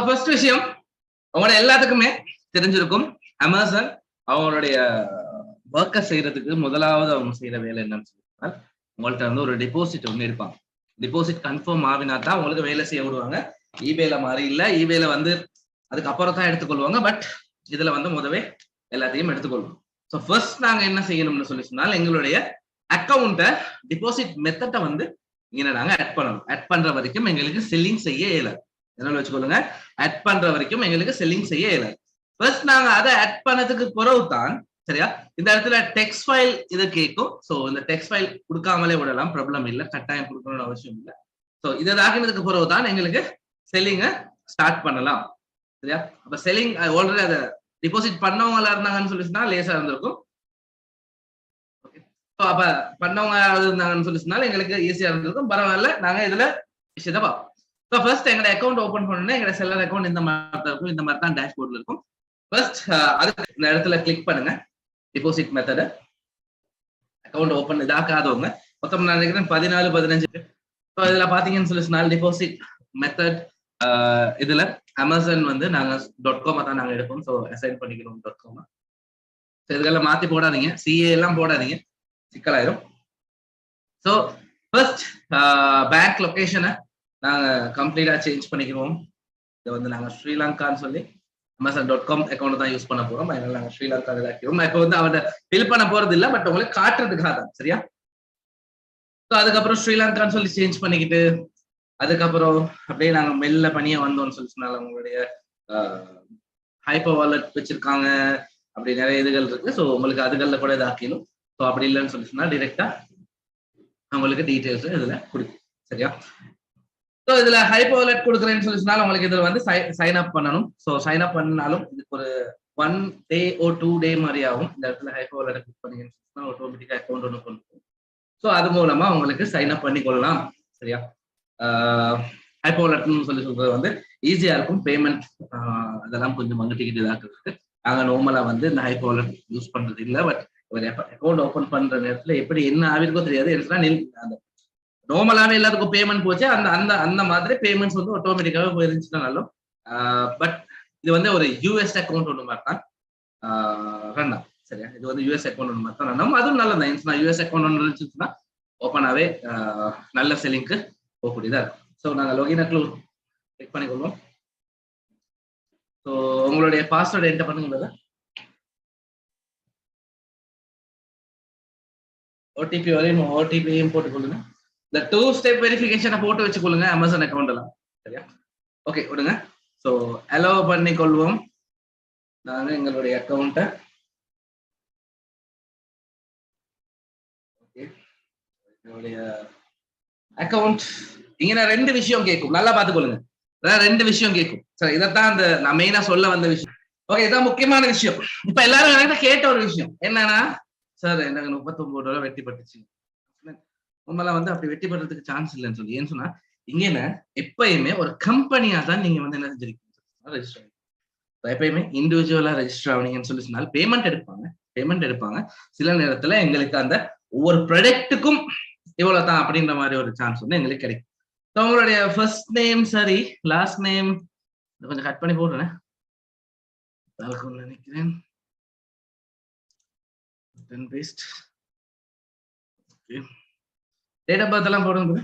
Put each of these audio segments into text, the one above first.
First விஷயம் உங்களோட எல்லாத்துக்குமே தெரிஞ்சிருக்கும். அமேசான் அவங்களுடைய ஒர்க்கை செய்யறதுக்கு முதலாவது அவங்க செய்யற வேலை என்னன்னு சொல்லியிருந்தால் உங்கள்கிட்ட வந்து ஒரு டெபாசிட் ஒன்று இருப்பாங்க. டிபாசிட் கன்ஃபார்ம் ஆகினா தான் உங்களுக்கு வேலை செய்ய விடுவாங்க. இபேல மாதிரி இல்லை, இபேல வந்து அதுக்கப்புறம் தான் எடுத்துக்கொள்வாங்க. பட் இதுல வந்து முதவே எல்லாத்தையும் எடுத்துக்கொள்வோம். ஸோ ஃபர்ஸ்ட் நாங்க என்ன செய்யணும்னு சொல்லி சொன்னால் எங்களுடைய அக்கௌண்ட்டை டிபாசிட் மெத்தட்டை வந்து இங்க நாங்க ஆட் பண்ணணும். ஆட் பண்ற வரைக்கும் எங்களுக்கு செல்லிங் செய்ய இயலாது. என்ன வச்சுக்கொள்ளுங்க, ஆட் பண்ற வரைக்கும் எங்களுக்கு செல்லிங் செய்ய இயலாது. ஃபர்ஸ்ட் நாங்க அதை ஆட் பண்ணதுக்கு பிறகு தான் சரியா இந்த இடத்துல டெக்ஸ்ட் ஃபைல் இது கேட்கும். ஸோ இந்த டெக்ஸ்ட் ஃபைல் கொடுக்காமலே விடலாம், ப்ராப்ளம் இல்லை, கட்டாயம் கொடுக்கணும்னு அவசியம் இல்லை. ஸோ இதை ஆகினதுக்கு பிறகு தான் எங்களுக்கு செல்லிங்க ஸ்டார்ட் பண்ணலாம். சரியா அப்ப செல்லிங் ஆல்ரெடி அதை டிபாசிட் பண்ணவங்களா இருந்தாங்கன்னு சொல்லி சொன்னா லேசா இருந்திருக்கும். அப்ப பண்ணவங்க இருந்தாங்கன்னு சொல்லி சொன்னாலும் எங்களுக்கு ஈஸியா இருந்திருக்கும். பரவாயில்ல, நாங்க இதுல விஷயத்தை பார்ப்போம். ஃபர்ஸ்ட் எங்களோட அக்கௌண்ட் ஓபன் பண்ணணும்னா எங்களோட செல்லர் அக்கௌண்ட் இந்த மாதிரி தான் இருக்கும். இந்த மாதிரி தான் டேஷ்போர்ட்ல இருக்கும். ஃபர்ஸ்ட் அதுக்கு இந்த இடத்துல கிளிக் பண்ணுங்க, டிபாசிட் மெத்தட். அக்கௌண்ட் ஓபன் இதாக்காதவங்க மொத்தம் நான் நினைக்கிறேன் 14, 15. இதுல பாத்தீங்கன்னு சொல்லி சொன்னால் டிபாசிட் மெத்தட் இதுல அமேசான் வந்து நாங்க .com தான் நாங்க எடுப்போம். ஸோ அசைன் பண்ணிக்கணும் .com. இதுக்கெல்லாம் மாத்தி போடாதீங்க, சிஏ எல்லாம் போடாதீங்க, சிக்கலாயிரும். ஸோ ஃபர்ஸ்ட் பேங்க் லொகேஷனை நாங்க கம்ப்ளீட்டா சேஞ்ச் பண்ணிக்கிறோம். இதை வந்து நாங்க ஸ்ரீலங்கான்னு சொல்லி அமேசான் .com அக்கௌண்ட் தான் யூஸ் பண்ண போறோம். அதனால நாங்க ஸ்ரீலங்கா இதாக்கிறோம். இப்போ வந்து அவனை ஃபில் பண்ண போறது இல்லை, பட் உங்களுக்கு காட்டுறதுக்காக தான். சரியா ஸோ அதுக்கப்புறம் ஸ்ரீலங்கான்னு சொல்லி சேஞ்ச் பண்ணிக்கிட்டு அதுக்கப்புறம் அப்படியே நாங்க மெல்ல பணியை வந்தோம்னு சொல்லி சொன்னால உங்களுடைய ஹைப்பர் வாலெட் வச்சிருக்காங்க, அப்படி நிறைய இதுகள் இருக்கு. ஸோ உங்களுக்கு அதுகளில் கூட இதாக்கணும். ஸோ அப்படி இல்லைன்னு சொல்லி சொன்னா டிரெக்டா உங்களுக்கு டீட்டெயில்ஸ் இதுல கொடுக்கும். சரியா ஸோ இதுல ஹைப்பர் வாலெட் கொடுக்குறேன்னு சொல்லி சொன்னாலும் உங்களுக்கு இதுல வந்து சைன் அப் பண்ணணும். ஸோ சைன் அப் பண்ணாலும் இதுக்கு ஒரு 1 day or 2 day மாதிரி ஆகும். இந்த இடத்துல ஹைப்பர் வாலெட் கிளிக் பண்ணீங்கன்னு சொன்னா ஆட்டோமேட்டிக்கா அக்கௌண்ட் ஒன்று கொண்டு. ஸோ அது மூலமா உங்களுக்கு சைன் அப் பண்ணி கொள்ளலாம். சரியா ஹைப்பர் வாலெட்னு சொல்லி சொல்றது வந்து ஈஸியா இருக்கும். பேமெண்ட் அதெல்லாம் கொஞ்சம் டிக்கெட் இதாக்குறதுக்கு நாங்க நார்மலா வந்து இந்த ஹைப்பர் வாலெட் யூஸ் பண்றது இல்லை. பட் அக்கௌண்ட் ஓபன் பண்ற நேரத்துல எப்படி என்ன ஆகிருக்கோ தெரியாது. அந்த நார்மலாவே எல்லாத்துக்கும் பேமெண்ட் போச்சு, அந்த அந்த அந்த மாதிரி பேமெண்ட்ஸ் வந்து ஆட்டோமேட்டிக்காவே போயிருந்துச்சுன்னா நல்ல. பட் இது வந்து ஒரு யூஎஸ் அக்கௌண்ட் ஒன்று மாதிரி தான் ரன் ஆகும். சரியா இது வந்து யூஎஸ் அக்கௌண்ட் ஒன்று மாதிரி தான் ரன் ஆகும். அதுவும் நல்லதான். யூஎஸ் அக்கௌண்ட் ஒன்று இருந்துச்சுன்னா ஓப்பனாவே நல்ல செல்லிங்க்கு போகக்கூடியதா இருக்கும். ஸோ நாங்கள் லொகின் கிளிக் பண்ணிக்கொள்வோம். ஸோ உங்களுடைய பாஸ்வேர்டு என்டர் பண்ணுங்க. ஓடிபி வரையும் ஓடிபியும் போட்டுக்கொள்ளுங்க. இந்த 2 step வெரிஃபிகேஷனை போட்டு வச்சுக்கொள்ளுங்க அமேசான் அக்கௌண்ட் எல்லாம். சரியா ஓகே விடுங்க. ஸோ அலோவ் பண்ணிக்கொள்வோம் நாங்க எங்களுடைய அக்கௌண்ட்டை. ஓகே என்னுடைய அக்கௌண்ட் இங்க 2 விஷயம் கேட்கும், நல்லா பார்த்துக்கொள்ளுங்க. 2 விஷயம் கேட்கும். சரி இதைத்தான் அந்த நான் மெயினா சொல்ல வந்த விஷயம். ஓகே இதான் முக்கியமான விஷயம். இப்ப எல்லாரும் எனக்கு கேட்ட ஒரு விஷயம் என்னன்னா, சார் எனக்கு $39 வெட்டி பட்டுச்சு. உண்மையில வந்து அப்படி வெட்டி படுறதுக்கு சான்ஸ் இல்லைன்னு சொல்லி. ஏன்னு சொன்னா இங்க என்ன எப்பயுமே ஒரு கம்பெனியா தான் நீங்க வந்து என்ன செஞ்சிருக்கீங்க, ரெஜிஸ்டர் எப்பயுமே இண்டிவிஜுவலா ரெஜிஸ்டர் ஆனீங்கன்னு சொல்லி சொன்னால் பேமெண்ட் எடுப்பாங்க. சில நேரத்துல எங்களுக்கு அந்த ஒவ்வொரு ப்ராடக்ட்டுக்கும் இவ்வளவுதான் அப்படின்ற மாதிரி ஒரு சான்ஸ் வந்து எங்களுக்கு கிடைக்கும். ஸோ உங்களுடைய ஃபர்ஸ்ட் நேம் சரி, லாஸ்ட் நேம் கொஞ்சம் கட் பண்ணி போடுறேன் நினைக்கிறேன். டேட் ஆஃப் பர்த் எல்லாம் போடுங்க.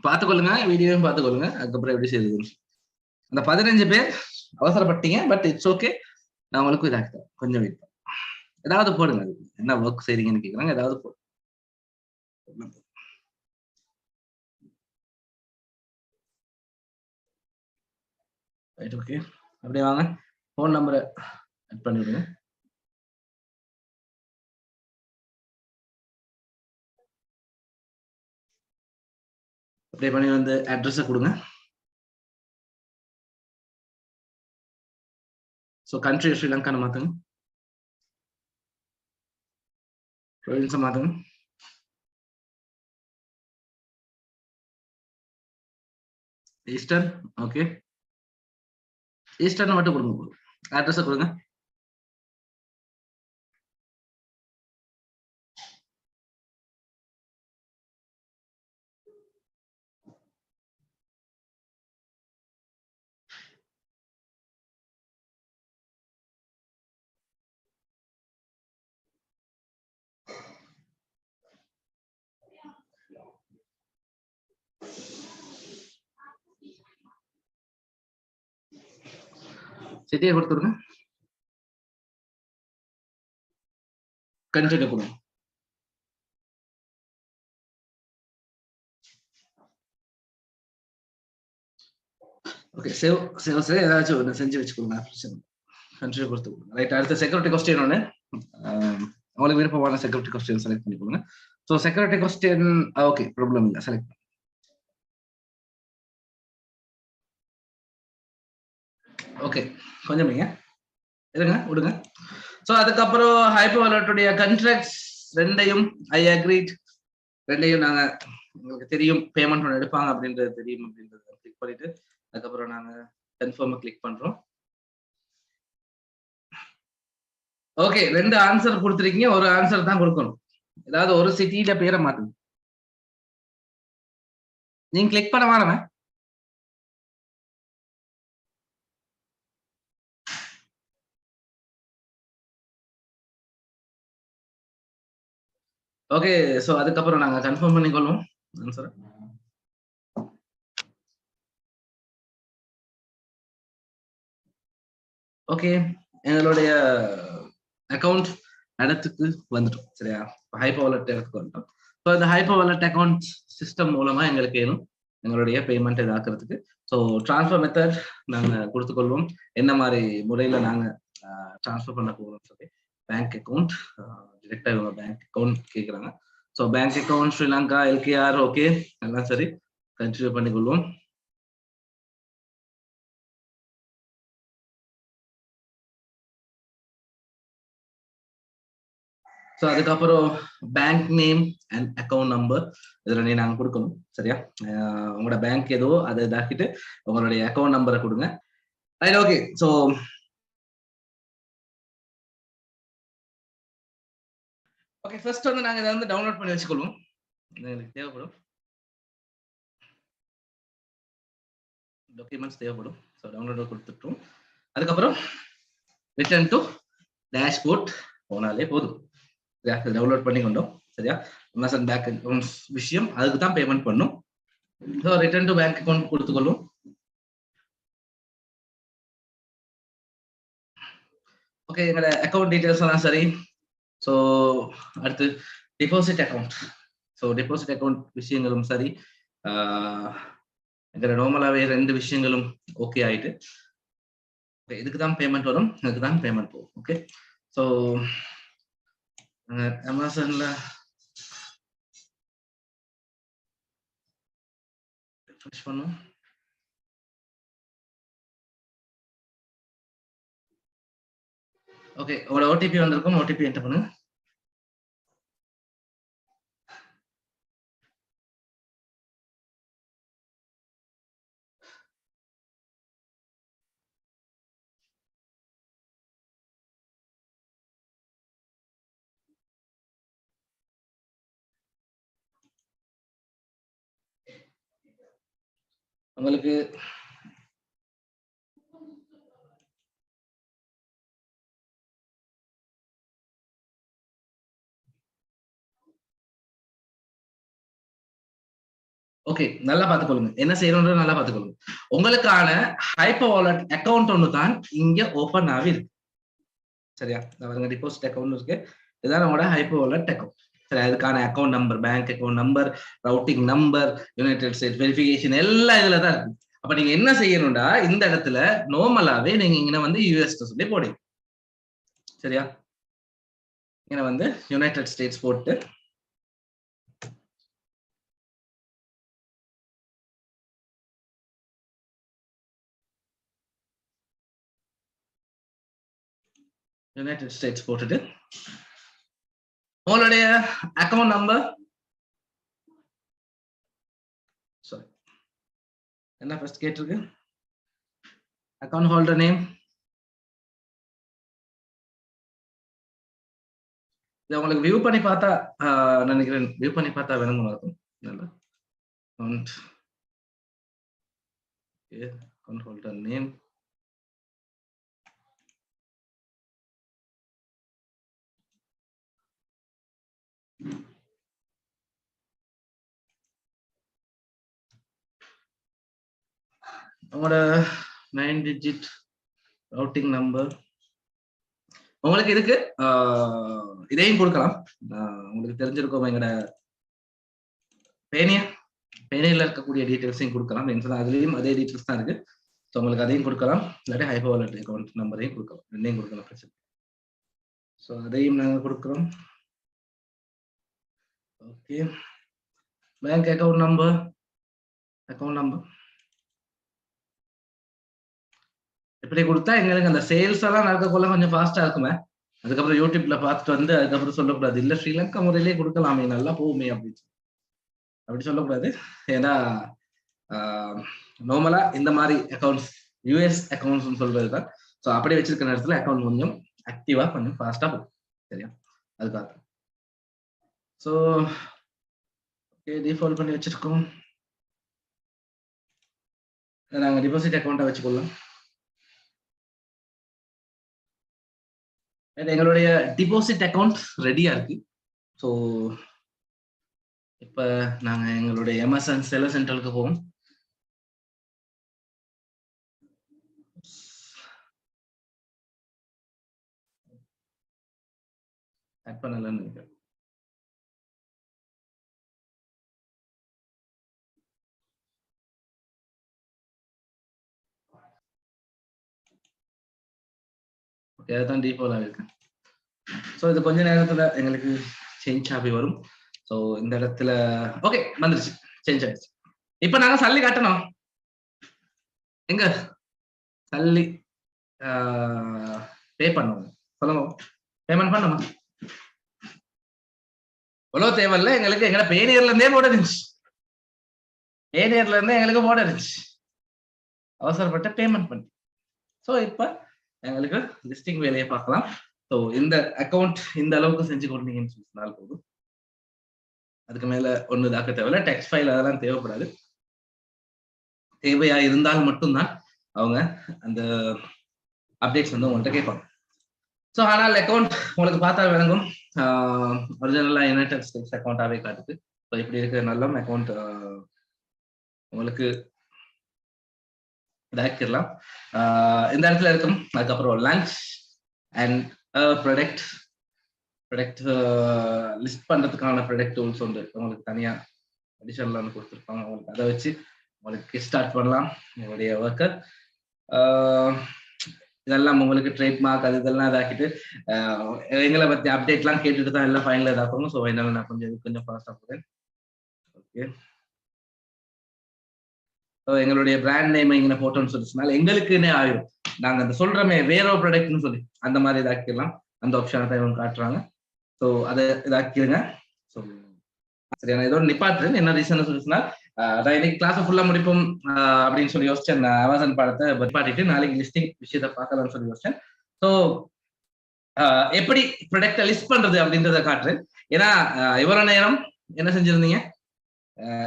பார்த்துக்கொள்ளுங்க, வீடியோவும் பார்த்துக்கொள்ளுங்க. அதுக்கப்புறம் எப்படி செய்யுது. அந்த 15 பேர் அவசரப்பட்டீங்க, பட் இட்ஸ் ஓகே. நான் உங்களுக்கு இதாக்குறேன், கொஞ்சம் வெயிட் ஏதாவது போடுங்க. என்ன ஒர்க் செய்றீங்கன்னு கேட்குறாங்க, ஏதாவது போடுங்க. ரைட் ஓகே அப்படியே வாங்க, ஃபோன் நம்பரை ஆட் பண்ணிவிடுங்க. அப்படியே பண்ணி வந்து அட்ரஸை கொடுங்க. ஸோ கண்ட்ரி ஸ்ரீலங்கான்னு மாற்றுங்க, ப்ரொவின்ஸை மாற்றுங்க. ஈஸ்டர்ன் ஓகே, ஈஸ்டர்ன் மட்டும் கொடுங்க. அட்ரஸை கொடுங்க. சிட்டியை கொடுத்துருங்க. கண்டினியூ கொடுங்க. ஓகே, சேவ் ஏதாச்சும் ஒன்று செஞ்சு வச்சுக்கோங்க. கண்டினியூ கொடுத்து ரைட். அடுத்த செக்யூரிட்டி கொஸ்டின் ஒன்று, உங்களுக்கு விருப்பமான செக்யூரிட்டி கொஸ்டின் செலக்ட் பண்ணி கொடுங்க. So security question okay, problem இல்லை, செலக்ட். ஓகே, கொஞ்சம் நீங்க இருங்க, விடுங்க. ஸோ அதுக்கப்புறம் ஹைப்பர்வாலெட்டுடைய கண்ட்ராக்ட்ஸ் ரெண்டையும் ஐ அக்ரீட், ரெண்டையும் நாங்க உங்களுக்கு தெரியும் பேமெண்ட் ஒன்று எடுப்பாங்க அப்படின்றது தெரியும் அப்படின்றத கிளிக் பண்ணிட்டு அதுக்கப்புறம் நாங்க கன்ஃபார்ம் கிளிக் பண்றோம். ஓகே, 2 ஆன்சர் கொடுத்துருக்கீங்க, ஒரு ஆன்சர் தான் கொடுக்கணும். ஏதாவது ஒரு சிட்டியில பேரை மாத்துங்க. நீங்க கிளிக் பண்ண வாரமே. ஓகே, சோ அதுக்கப்புறம் நாங்க கன்ஃபார்ம் பண்ணிக்கொள்வோம் ஆன்சர். ஓகே, எங்களுடைய அக்கௌண்ட் இடத்துக்கு வந்துட்டோம். சரியா, ஹைப்பர் வாலெட் இடத்துக்கு வந்துட்டோம். ஸோ இந்த ஹைப்பர் வாலெட் அக்கௌண்ட் சிஸ்டம் மூலமா எங்களுக்கு வேணும் எங்களுடைய பேமெண்ட் இதாக்குறதுக்கு. ஸோ டிரான்ஸ்ஃபர் மெத்தட் நாங்க கொடுத்துக்கொள்வோம், என்ன மாதிரி முறையில நாங்க டிரான்ஸ்ஃபர் பண்ண போகிறோம் சொல்லி. பேங்க் அக்கௌண்ட் டிரெக்டா இவங்க பேங்க் அக்கௌண்ட் கேட்குறாங்க. So bank account Sri Lanka LKR. Okay, எல்லாம் சரி, கன்டினியூ பண்ணிக்கொள்வோம். ஸோ அதுக்கப்புறம் bank name and account number இதுல நாங்க கொடுக்கணும். சரியா, உங்களோட பேங்க் ஏதோ அதை இதாக்கிட்டு உங்களுடைய அக்கௌண்ட் நம்பரை கொடுங்க. Right, okay. So okay, first வந்து நாங்க இதை வந்து டவுன்லோட் பண்ணி வச்சுக்கொள்வோம், எங்களுக்கு தேவைப்படும் டாக்குமெண்ட்ஸ் தேவைப்படும். ஸோ டவுன்லோட் கொடுத்துட்டோம். அதுக்கப்புறம் ரிட்டர்ன் டு டேஷ்போர்ட் போனாலே போதும். சரியா, டவுன்லோட் பண்ணி கொண்டோம். சரியா, அமேசான் பேங்க் அக்கௌண்ட்ஸ் விஷயம் அதுக்கு தான் பேமெண்ட் பண்ணும். So return to bank account கொடுத்துக்கொள்ளும். ஓகே, எங்களோட அக்கௌண்ட் டீடைல்ஸ் எல்லாம் சரி. ஸோ அடுத்து deposit account. So deposit account விஷயங்களும் சரி. எங்களோட நார்மலாகவே 2 விஷயங்களும் ஓகே ஆயிட்டு இதுக்கு தான் பேமெண்ட் வரும், இதுக்கு தான் பேமெண்ட் போகும். ஓகே, ஸோ அமேசான்ல ரிஃப்ரெஷ் பண்ணுவோம். ஓகே, உங்களோட ஓடிபி வந்திருக்கும், ஓடிபி என்டர் பண்ணுங்க. உங்களுக்கு ஓகே, நல்லா பார்த்துக்கொள்ளுங்க, என்ன செய்யணும்ன்றது நல்லா பார்த்துக்கொள்ளுங்க. உங்களுக்கான ஹைப்பர் வாலெட் அக்கௌண்ட் ஒன்று தான் இங்க ஓபன் ஆகி இருக்கு. சரியா, டிபாசிட் அக்கௌண்ட் இருக்கு, இதுதான் நம்மளோட ஹைப்பர் வாலெட் அக்கௌண்ட். சரி, அதுக்கான account number, bank account number, routing number, United states verification எல்லாம் இதுல தான் இருக்கு. அப்ப நீங்க என்ன செய்யணும்டா, இந்த இடத்துல நார்மலாவே நீங்க இங்க வந்து யூஎஸ் சொல்லி போடுங்க. சரியா, இங்க வந்து யுனைடெட் ஸ்டேட்ஸ் போட்டு யுனைடெட் ஸ்டேட்ஸ் போட்டுட்டு உங்களுடைய அக்கௌண்ட் நம்பர், சாரி என்ன ஃபர்ஸ்ட் கேட்டிருக்கு, அக்கௌண்ட் ஹோல்டர் நேம், இதை உங்களுக்கு வியூ பண்ணி பார்த்தா நினைக்கிறேன், வியூ பண்ணி பார்த்தா வேணும் இருக்கும். நல்லா அக்கௌண்ட் ஹோல்டர் நேம், உங்களோட 9 டிஜிட் ரவுட்டிங் நம்பர் உங்களுக்கு இதுக்கு இதையும் கொடுக்கலாம். உங்களுக்கு தெரிஞ்சிருக்கோம் எங்கட பேனியர்ல இருக்கக்கூடிய டீடைல்ஸையும் கொடுக்கலாம். அதுலயும் அதே டீடைல்ஸ் தான் இருக்கு. ஸோ உங்களுக்கு அதையும் கொடுக்கலாம், இல்லாட்டி ஹைப்பர் வாலெட் அக்கௌண்ட் நம்பரையும் கொடுக்கலாம், ரெண்டையும் கொடுக்கலாம், பிரச்சனை. ஸோ அதையும் நாங்கள் கொடுக்குறோம். ஓகே, பேங்க் அக்கௌண்ட் நம்பர் இப்படி கொடுத்தா எங்களுக்கு அந்த சேல்ஸ் எல்லாம் நடக்கக்குள்ள கொஞ்சம் ஃபாஸ்டா இருக்குமே. அதுக்கப்புறம் யூடியூப்ல பார்த்துட்டு வந்து அதுக்கப்புறம் சொல்லக்கூடாது, இல்ல ஸ்ரீலங்கா முறையிலே கொடுக்கலாமே, நல்லா போகுமே அப்படி சொல்லக்கூடாது. ஏன்னா நார்மலா இந்த மாதிரி அக்கௌண்ட்ஸ் யூஎஸ் அக்கௌண்ட்ஸ் சொல்றதுதான். ஸோ அப்படி வச்சிருக்க நேரத்துல அக்கௌண்ட் கொஞ்சம் ஆக்டிவா கொஞ்சம் ஃபாஸ்டா போகும், சரியா? அதுக்காக ஸோ ஓகே, டிஃபால்ட் பண்ணி வச்சிருக்கோம். நாங்க டிபாசிட் அக்கௌண்ட்டை வச்சுக்கொள்ளலாம். எங்களுடைய டிபாசிட் அக்கௌண்ட் ரெடியா இருக்கு. ஸோ இப்ப நாங்க எங்களுடைய எம்எஸ்என் செல்லர் சென்டருக்கு போவோம். ஆட் பண்ணலன்னு நினைக்கிறேன். ஓகே, அதுதான் டிஃபால்ட் ஆகிருக்கு. ஸோ இது கொஞ்ச நேரத்துல எங்களுக்கு சேஞ்ச் ஆகி வரும். ஸோ இந்த இடத்துல ஓகே வந்துருச்சு, சேஞ்ச் ஆயிடுச்சு. இப்ப நாங்க சல்லி காட்டணும். எங்க சல்லி பே பண்ணுவோம், சொல்லுங்க, பேமெண்ட் பண்ணுமா? அவ்வளவு தேவையில்ல எங்களுக்கு. எங்களை பேனியர்ல இருந்தே போட இருந்துச்சு, பேனியர்ல இருந்தே எங்களுக்கு போட இருந்துச்சு, அவசரப்பட்ட பேமெண்ட் பண்ணி. ஸோ இப்ப எங்களுக்கு லிஸ்டிங் வேலையை பார்க்கலாம். ஸோ இந்த அக்கௌண்ட் இந்த அளவுக்கு செஞ்சு கொடுத்தீங்கன்னு சொன்னால் போதும். அதுக்கு மேல ஒண்ணு இதாக்க தேவையில்ல, டெக்ஸ்ட் ஃபைல் அதெல்லாம் தேவைப்படாது. தேவையா இருந்தால் மட்டும்தான் அவங்க அந்த அப்டேட்ஸ் வந்து உங்கள்கிட்ட கேட்பாங்க. ஸோ ஆனால் அக்கௌண்ட் உங்களுக்கு பார்த்தா விளங்கும், ஒரிஜினலா யுனைடெட் ஸ்டேட்ஸ் அக்கௌண்டாவே காட்டுது. ஸோ இப்படி இருக்கிற நல்ல அக்கௌண்ட் உங்களுக்கு இதாக்கிடலாம். இந்த இடத்துல இருக்கும். அதுக்கப்புறம் லஞ்ச் அண்ட் ப்ராடக்ட் லிஸ்ட் பண்றதுக்கான ப்ராடக்ட் டூல்ஸ் வந்து உங்களுக்கு தனியா அடிஷனல் கொடுத்துருப்பாங்க. உங்களுக்கு அதை வச்சு உங்களுக்கு ஸ்டார்ட் பண்ணலாம் உங்களுடைய ஒர்க்கர். இதெல்லாம் உங்களுக்கு ட்ரேட்மார்க் அது இதெல்லாம் இதாக்கிட்டு எங்களை பத்தி அப்டேட்லாம் கேட்டுட்டு தான் எல்லாம் ஃபைனல் இதாக்கணும். ஸோ ஃபைனல் நான் கொஞ்சம் ஃபாஸ்டா போகிறேன். ஓகே, எங்களுடைய பிராண்ட் நேம் இங்கே போட்டோன்னு சொல்லிச்சுனால எங்களுக்குன்னே ஆயிரும். நாங்க அந்த சொல்றோமே வேற ஒரு ப்ராடக்ட்னு சொல்லி அந்த மாதிரி இதாக்கிடலாம். அந்த ஆப்ஷனை தான் இவங்க காட்டுறாங்க. ஸோ அதை இதாக்கிடுங்க. ஸோ சரி, நான் இதோட நிப்பாட்டுறேன். என்ன ரீசன் சொல்லிச்சுன்னா, நான் இன்னைக்கு கிளாஸ் ஃபுல்லா முடிப்போம் அப்படின்னு சொல்லி யோசிச்சேன். அமேசான் பாடத்தை நிப்பாட்டிட்டு நாளைக்கு லிஸ்டிங் விஷயத்த பார்க்கலாம்னு சொல்லி யோசிச்சேன். ஸோ எப்படி ப்ராடக்டை லிஸ்ட் பண்றது அப்படின்றத காட்டுறேன். ஏன்னா இவ்வளவு நேரம் என்ன செஞ்சிருந்தீங்க,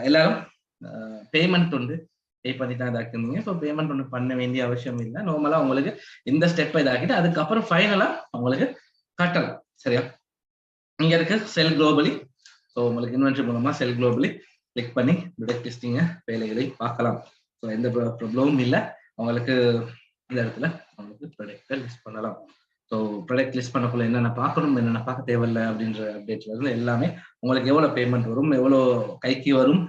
எல்லாரும் பேமெண்ட் உண்டு பே பண்ணி தான் இதாக்கிருந்தீங்க. ஸோ பேமெண்ட் ஒன்று பண்ண வேண்டிய அவசியம் இல்லை. நார்மலா உங்களுக்கு இந்த ஸ்டெப்பை இதாக்கிட்டு அதுக்கப்புறம் ஃபைனலா உங்களுக்கு காட்டலாம், சரியா? இங்க இருக்கு செல் குளோபலி. ஸோ உங்களுக்கு இன்வென்ட்ரி மூலமா செல் குளோபலி கிளிக் பண்ணி ப்ராடக்ட் லிஸ்டிங்க வேலைகளை பார்க்கலாம். ஸோ எந்த ப்ராப்ளமும் இல்லை. உங்களுக்கு இந்த இடத்துல உங்களுக்கு ப்ராடக்டை லிஸ்ட் பண்ணலாம். ஸோ ப்ராடக்ட் லிஸ்ட் பண்ணக்குள்ள என்னென்ன பார்க்கணும், என்னென்ன பார்க்க தேவையில்லை அப்படின்ற அப்டேட்ல இருந்து எல்லாமே உங்களுக்கு எவ்வளவு பேமெண்ட் வரும், எவ்வளோ கைக்கு வரும்,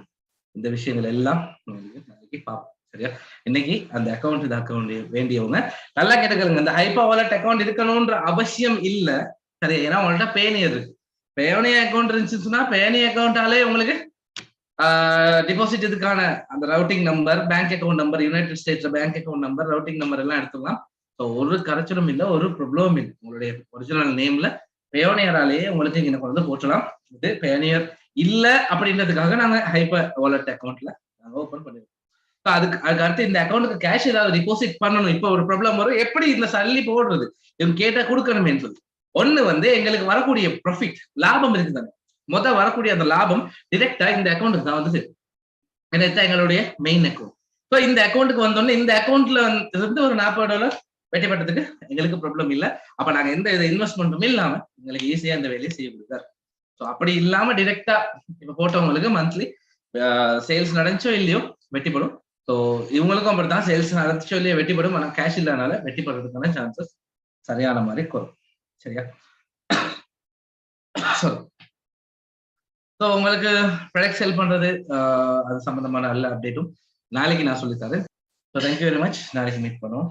இந்த விஷயங்கள் எல்லாம் நாளைக்கு பார்ப்போம், சரியா? இன்னைக்கு அந்த அக்கௌண்ட் இது அக்கௌண்ட் வேண்டியவங்க நல்லா கேட்டுக்கிறங்க. இந்த ஹைப்பர் வாலெட் அக்கௌண்ட் இருக்கணும்ன்ற அவசியம் இல்லை, சரியா? ஏன்னா உங்கள்கிட்ட பேனியர் இருக்கு. பேனியர் அக்கௌண்ட் இருந்துச்சுன்னா பேனியர் அக்கௌண்டாலே உங்களுக்கு டிபாசிட் இதுக்கான அந்த routing number, bank account number, United ஸ்டேட்ஸ்ல bank account number, routing number எல்லாம் எடுத்துக்கலாம். ஸோ ஒரு கரைச்சலும் இல்லை, ஒரு ப்ராப்ளமும் இல்லை. உங்களுடைய ஒரிஜினல் நேம்ல பேனியராலேயே உங்களுக்கு இங்க கொண்டு வந்து போட்டலாம். இது பேனியர் இல்லை அப்படின்றதுக்காக நாங்க ஹைப்பர் வாலெட் அக்கௌண்ட்ல நாங்க ஓபன் பண்ணிருக்கோம். ஸோ அதுக்கு அடுத்து இந்த அக்கௌண்ட்டுக்கு கேஷ் ஏதாவது டிபாசிட் பண்ணணும். இப்போ ஒரு ப்ராப்ளம் வரும், எப்படி இந்த சல்லி போடுறது, இவங்க கேட்டா கொடுக்கணுமேன்னு சொல்லி. ஒண்ணு வந்து எங்களுக்கு வரக்கூடிய ப்ராஃபிட் லாபம் இருக்குதாங்க, வரக்கூடிய அந்த லாபம் டிரெக்டா இந்த அக்கௌண்ட்டுக்கு தான் வந்து எங்களுடைய மெயின் அக்கௌண்ட். ஸோ இந்த அக்கௌண்ட்டுக்கு வந்தோடனே இந்த அக்கௌண்ட்ல இருந்து ஒரு $40 வெட்டி பட்டதுக்கு எங்களுக்கு ப்ராப்ளம் இல்லை. அப்ப நாங்க எந்த இதை இன்வெஸ்ட்மெண்ட்டும் இல்லாம எங்களுக்கு ஈஸியா இந்த வேலையை செய்ய கொடுத்தாரு. ஸோ அப்படி இல்லாம டிரெக்டா இப்ப போட்டவங்களுக்கு மந்த்லி சேல்ஸ் நடந்துச்சோ இல்லையோ வெட்டிப்படும். ஸோ இவங்களுக்கும் அப்படித்தான், சேல்ஸ் ஆக்சுவலியே வெட்டிப்படும், ஆனால் கேஷ் இல்லாதனால வெட்டிப்படுறதுக்கான சான்சஸ் சரியான மாதிரி குறையும். சரியா? ஸோ உங்களுக்கு ப்ராடக்ட் செல் பண்றது அது சம்பந்தமான நல்ல அப்டேட்டும் நாளைக்கு நான் சொல்லித்தரேன். So thank you very much. நாளைக்கு மீட் பண்ணுவோம்.